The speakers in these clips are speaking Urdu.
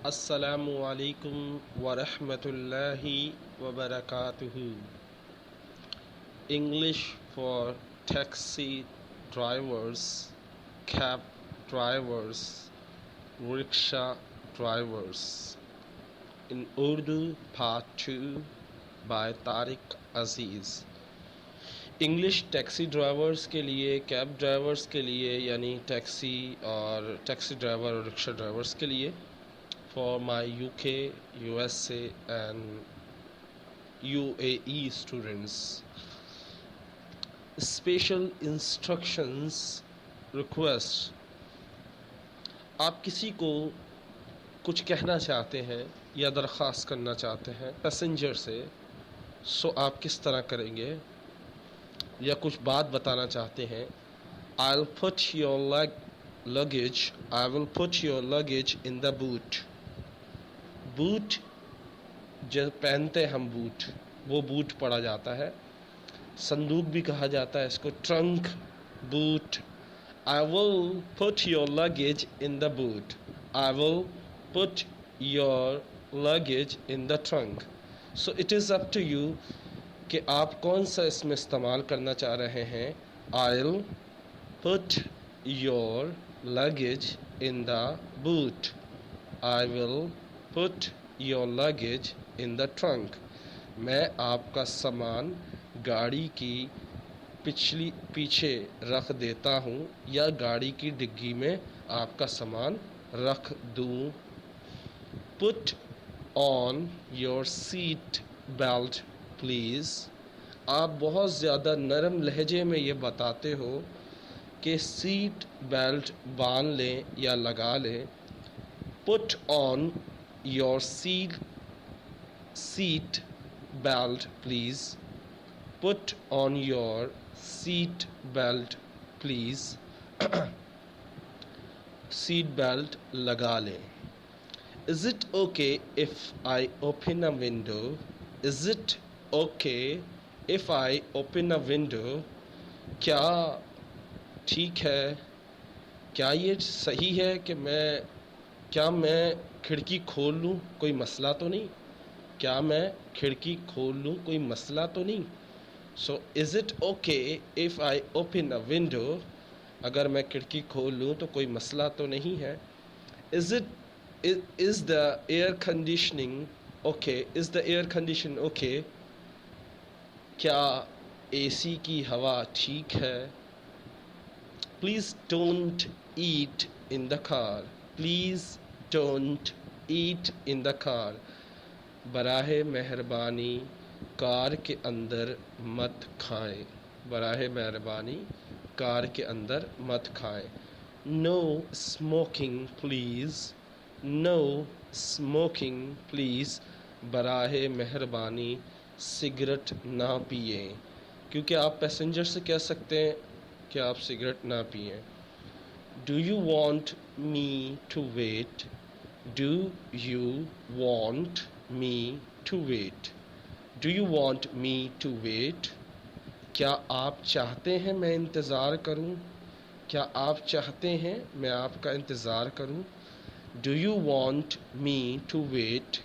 السلام علیکم ورحمۃ اللہ وبرکاتہ. English for taxi drivers, cab drivers, rickshaw drivers. In Urdu, Part 2 by Tariq Aziz. English taxi drivers کے لیے، کیب ڈرائیورز کے لیے، یعنی ٹیکسی ڈرائیور اور رکشہ ڈرائیورز کے لیے، for my UK, USA and UAE students. Special instructions request. آپ کسی کو کچھ کہنا چاہتے ہیں یا درخواست کرنا چاہتے ہیں پیسنجر سے، آپ کس طرح کریں گے؟ یا کچھ بات بتانا چاہتے ہیں. I will put your luggage in the boot. Boot جو پہنتے ہم بوٹ، وہ بوٹ پڑا جاتا ہے. صندوق بھی کہا جاتا ہے اس کو، trunk, boot. I will put your luggage in the boot. I will put your luggage in the trunk. So it is up to you کہ آپ کون سا اس میں استعمال کرنا چاہ رہے ہیں. I'll put your luggage in the boot. I will put your luggage in the trunk. میں آپ کا سامان گاڑی کی پیچھے رکھ دیتا ہوں یا گاڑی کی ڈگی میں آپ کا سامان رکھ دوں. Put on your seat belt please. آپ بہت زیادہ نرم لہجے میں یہ بتاتے ہو کہ سیٹ بیلٹ باندھ لیں یا لگا لیں. Put on your seat belt please. Put on your seat belt please. Seat belt لگا لیں. Is it okay if I open a window? Is it okay if I open a window? کیا ٹھیک ہے، کیا یہ صحیح ہے کہ کیا میں کھڑکی کھول لوں؟ کوئی مسئلہ تو نہیں؟ کیا میں کھڑکی کھول لوں؟ کوئی مسئلہ تو نہیں؟ So is it okay if I open a window? اگر میں کھڑکی کھول لوں تو کوئی مسئلہ تو نہیں ہے. Is the air conditioning okay? Is the air condition okay? کیا اے سی کی ہوا ٹھیک ہے؟ Please don't eat in the car. Please don't eat in the car. براہ مہربانی کار کے اندر مت کھائیں. براہ مہربانی کار کے اندر مت کھائیں. No smoking please. No smoking please. براہ مہربانی سگریٹ نہ پئیں. کیونکہ آپ پیسنجر سے کہہ سکتے ہیں کہ آپ سگریٹ نہ پئیں. Do you want me to wait? Do you want me to wait? Do you want me to wait? کیا آپ چاہتے ہیں میں انتظار کروں؟ کیا آپ چاہتے ہیں میں آپ کا انتظار کروں؟ Do you want me to wait?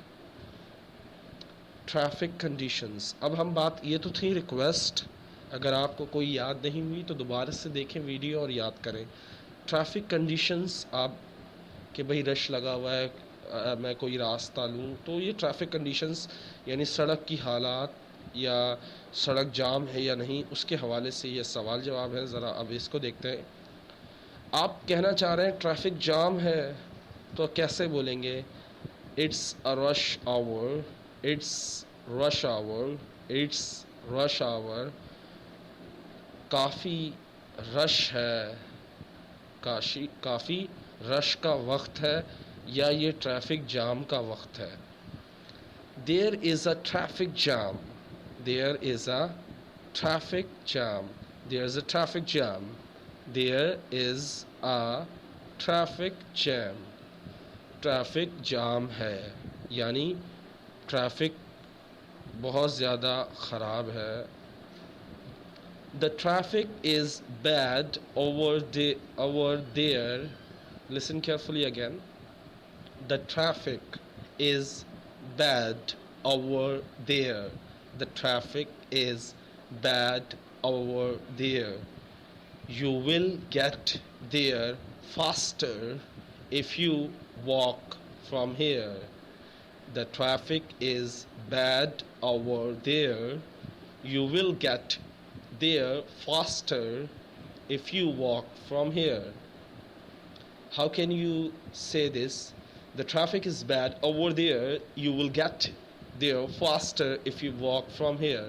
Traffic conditions. اب ہم یہ تو تھی ریکویسٹ، اگر آپ کو کوئی یاد نہیں ہوئی تو دوبارہ سے دیکھیں ویڈیو اور یاد کریں. ٹریفک کنڈیشنز، آپ کہ بھئی رش لگا ہوا ہے، میں کوئی راستہ لوں، تو یہ ٹریفک کنڈیشنز یعنی سڑک کی حالات یا سڑک جام ہے یا نہیں، اس کے حوالے سے یہ سوال جواب ہے. ذرا اب اس کو دیکھتے ہیں. آپ کہنا چاہ رہے ہیں ٹریفک جام ہے تو کیسے بولیں گے؟ It's a rush hour. It's rush hour. It's rush hour. کافی رش ہے، کافی رش کا وقت ہے یا یہ ٹریفک جام کا وقت ہے. There is a traffic jam. There is a traffic jam. There is a traffic jam. There is a traffic jam. Traffic jam ہے یعنی ٹریفک بہت زیادہ خراب ہے. The traffic is bad over there. Listen carefully again. The traffic is bad over there. The traffic is bad over there. You will get there faster if you walk from here. The traffic is bad over there. You will get there faster if you walk from here. How can you say this? The traffic is bad over there. You will get there faster if you walk from here.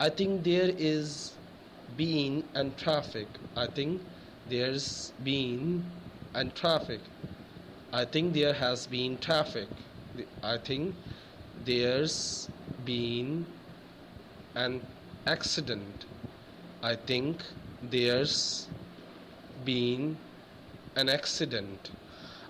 I think there is been and traffic. I think there's been and traffic. I think there has been traffic. I think there's been an accident. I think there's been an accident.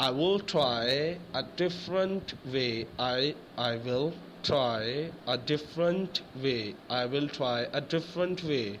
I will try a different way. I will try a different way. I will try a different way.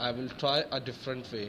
I will try a different way.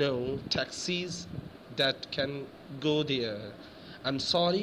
no taxis that can go there. I'm sorry,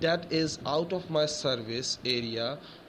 That is out of my service area.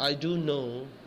I do know,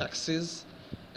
taxis,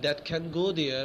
that can go there,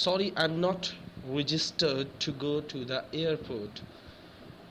Sorry, I'm not registered to go to the airport.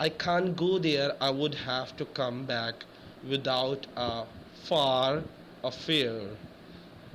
I can't go there. I would have to come back without a far affair.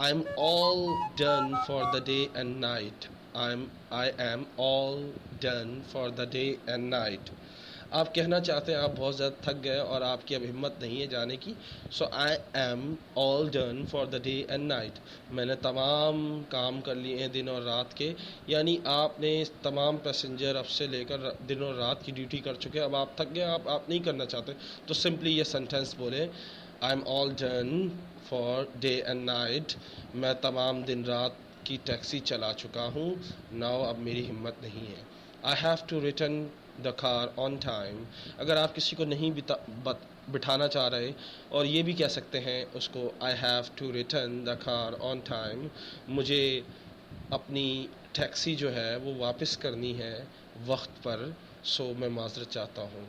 I'm all done for the day and night. I am all done for the day and night. آپ کہنا چاہتے ہیں آپ بہت زیادہ تھک گئے اور آپ کی اب ہمت نہیں ہے جانے کی. So I am all done for the day and night. میں نے تمام کام کر لیے ہیں دن اور رات کے. یعنی آپ نے تمام پیسنجر اب سے لے کر دن اور رات کی ڈیوٹی کر چکے. اب آپ تھک گئے, آپ نہیں کرنا چاہتے, تو سمپلی یہ سینٹینس بولے, آئی am all done for day and night. میں تمام دن رات کی ٹیکسی چلا چکا ہوں. ناؤ اب میری ہمت نہیں ہے. I have to return the car on time. اگر آپ کسی کو نہیں بٹھانا چاہ رہے, اور یہ بھی کہہ سکتے ہیں اس کو, I have to return the car on time. مجھے اپنی ٹیکسی جو ہے وہ واپس کرنی ہے وقت پر, سو میں معذرت چاہتا ہوں.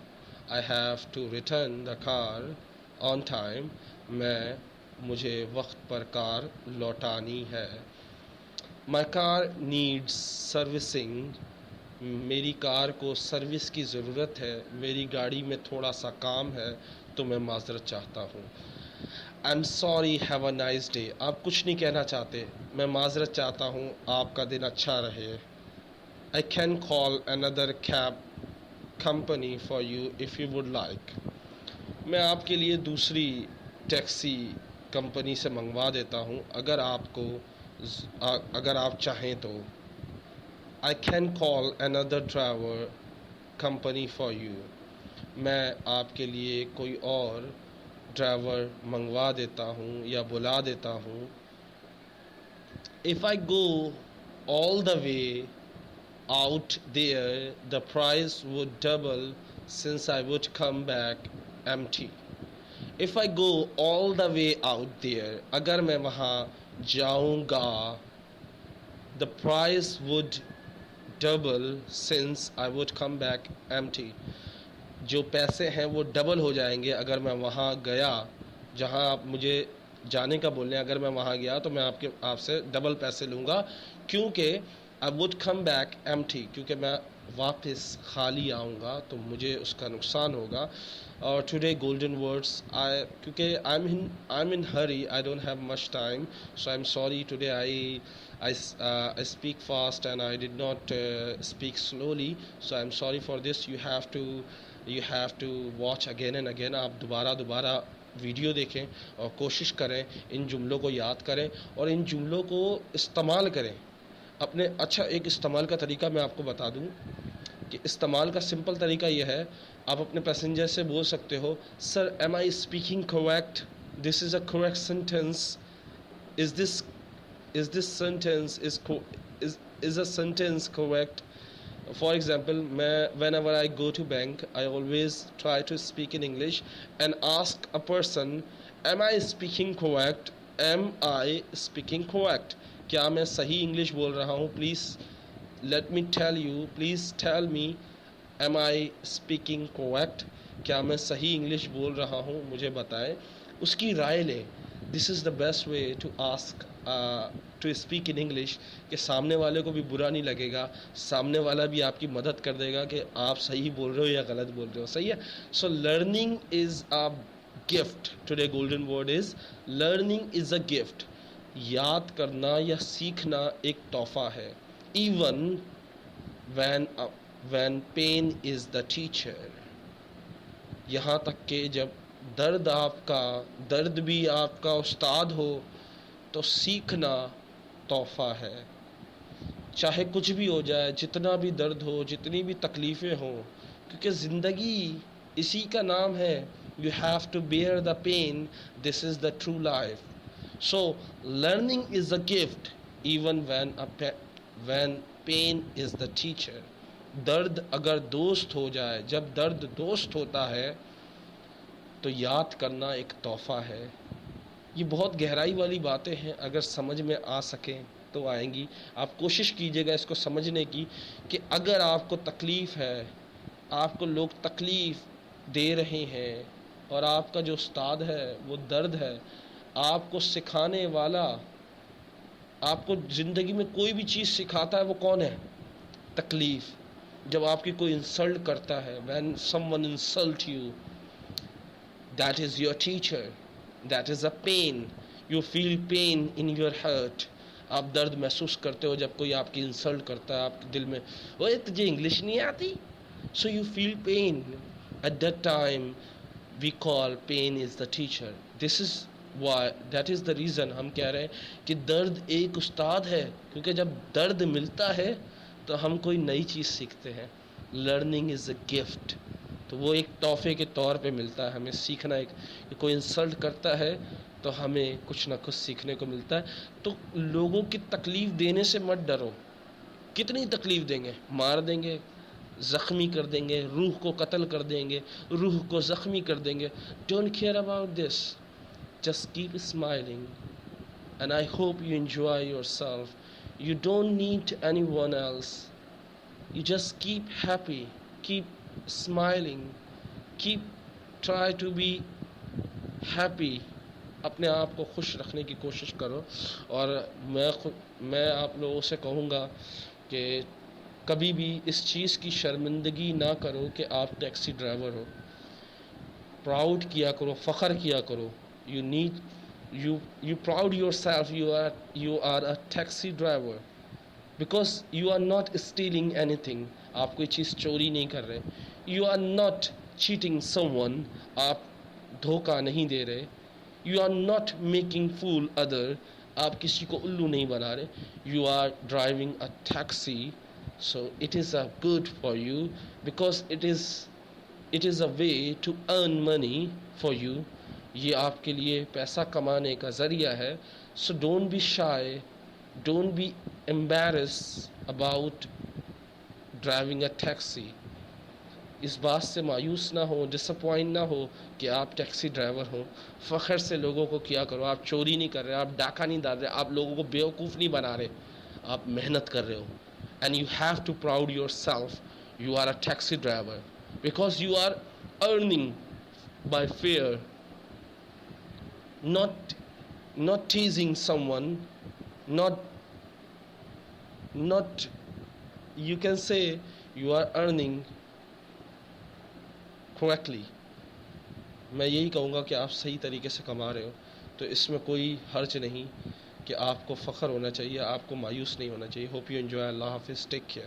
I have to return the car on time. مجھے وقت پر کار لوٹانی ہے. My car needs servicing. میری کار کو سروس کی ضرورت ہے. میری گاڑی میں تھوڑا سا کام ہے, تو میں معذرت چاہتا ہوں. I am sorry, have a nice day. آپ کچھ نہیں کہنا چاہتے, میں معذرت چاہتا ہوں, آپ کا دن اچھا رہے. I can call another cab company for you if you would like. میں آپ کے لیے دوسری ٹیکسی کمپنی سے منگوا دیتا ہوں اگر آپ چاہیں تو. I can call another driver company for you. میں آپ کے لیے کوئی اور ڈرائیور منگوا دیتا ہوں یا بلا دیتا ہوں. If I go all the way out there, the price would double since I would come back empty. If I go all the way out there, اگر میں وہاں جاؤں گا, the price would double since I would come back empty. جو پیسے ہیں وہ ڈبل ہو جائیں گے اگر میں وہاں گیا جہاں آپ مجھے جانے کا بول رہے ہیں. اگر میں وہاں گیا تو میں آپ سے ڈبل پیسے لوں گا, کیونکہ I would come back empty, کیونکہ میں واپس خالی آؤں گا تو مجھے اس کا نقصان ہوگا. اور ٹوڈے گولڈن ورڈس, کیونکہ I'm in hurry, I don't have much time, so I'm sorry today I speak fast and I did not speak slowly, so I'm sorry for this. You have to watch again and again. آپ دوبارہ ویڈیو دیکھیں اور کوشش کریں, ان جملوں کو یاد کریں اور ان جملوں کو استعمال کریں اپنے. اچھا, ایک استعمال کا طریقہ میں آپ کو بتا دوں کہ استعمال کا سمپل طریقہ یہ ہے. آپ اپنے پیسنجر سے بول سکتے ہو, sir am I speaking correct, this is a correct sentence, is this sentence is a sentence correct? For example, whenever I go to bank, I always try to speak in English and ask a person, am I speaking correct? Am I speaking correct? کیا میں صحیح انگلش بول رہا ہوں؟ Please let me tell you, please tell me, am I speaking correct? کیا میں صحیح انگلش بول رہا ہوں؟ مجھے بتائیں, اس کی رائے لیں. This is the best way to ask to speak in English, کہ سامنے والے کو بھی برا نہیں لگے گا, سامنے والا بھی آپ کی مدد کر دے گا کہ آپ صحیح بول رہے ہو یا غلط بول رہے ہو. صحیح ہے. So learning is a gift. Today golden word is learning is a gift. یاد کرنا یا سیکھنا ایک تحفہ ہے. Even when pain is the teacher. یہاں تک کہ جب درد بھی آپ کا استاد ہو تو سیکھنا تحفہ ہے. چاہے کچھ بھی ہو جائے, جتنا بھی درد ہو, جتنی بھی تکلیفیں ہوں, کیونکہ زندگی اسی کا نام ہے. You have to bear the pain. This is the true life. So learning is a gift even when pain is the teacher. درد اگر دوست ہو جائے, جب درد دوست ہوتا ہے تو یاد کرنا ایک تحفہ ہے. یہ بہت گہرائی والی باتیں ہیں, اگر سمجھ میں آ سکیں تو آئیں گی. آپ کوشش کیجئے گا اس کو سمجھنے کی کہ اگر آپ کو تکلیف ہے, آپ کو لوگ تکلیف دے رہے ہیں اور آپ کا جو استاد ہے وہ درد ہے, آپ کو سکھانے والا, آپ کو زندگی میں کوئی بھی چیز سکھاتا ہے وہ کون ہے؟ تکلیف. جب آپ کی کوئی انسلٹ کرتا ہے, when someone insult you, that is your teacher. That is a pain. You feel pain in your heart. آپ درد محسوس کرتے ہو جب کوئی آپ کی انسلٹ کرتا ہے. آپ کے دل میں, اوے تجھے انگلش نہیں آتی, so you feel pain. At that time we call pain is the teacher. This is why, that is the reason ہم کہہ رہے ہیں کہ درد ایک استاد ہے, کیونکہ جب درد ملتا ہے تو ہم کوئی نئی چیز سیکھتے ہیں. Learning is a gift. تو وہ ایک تحفے کے طور پہ ملتا ہے ہمیں سیکھنا. ایک کہ کوئی انسلٹ کرتا ہے تو ہمیں کچھ نہ کچھ سیکھنے کو ملتا ہے. تو لوگوں کی تکلیف دینے سے مت ڈرو. کتنی تکلیف دیں گے؟ مار دیں گے, زخمی کر دیں گے, روح کو قتل کر دیں گے, روح کو زخمی کر دیں گے. Don't care about this. Just keep smiling and I hope you enjoy yourself. You don't need anyone else. You just keep happy, keep smiling, keep try to be happy. اپنے آپ کو خوش رکھنے کی کوشش کرو. اور میں آپ لوگوں سے کہوں گا کہ کبھی بھی اس چیز کی شرمندگی نہ کرو کہ آپ ٹیکسی ڈرائیور ہو. پراؤڈ کیا کرو, فخر کیا کرو. you proud yourself you are a taxi driver. Because you are not stealing anything. آپ کوئی چیز چوری نہیں کر رہے. You are not cheating someone. آپ دھوکہ نہیں دے رہے. You are not making fool other. آپ کسی کو الو نہیں بنا رہے. You are driving a taxi. So it is a good for you because it is a way to earn money for you. یہ آپ کے لیے پیسہ کمانے کا ذریعہ ہے. So don't be shy. Don't be embarrassed about driving a taxi. اس بات سے مایوس نہ ہو, ڈسپوائنٹ نہ ہو کہ آپ ٹیکسی ڈرائیور ہوں. فخر سے لوگوں کو کیا کرو. آپ چوری نہیں کر رہے, آپ ڈاکہ نہیں ڈال رہے, آپ لوگوں کو بیوقوف نہیں بنا رہے, آپ محنت کر رہے ہو. And you have to proud yourself. You are a taxi driver because you are earning by fear, not teasing someone, not you can say you are earning correctly. میں یہی کہوں گا کہ آپ صحیح طریقے سے کما رہے ہو, تو اس میں کوئی حرج نہیں کہ آپ کو فخر ہونا چاہیے, آپ کو مایوس نہیں ہونا چاہیے. Hope you enjoy. اللہ حافظ. Take care.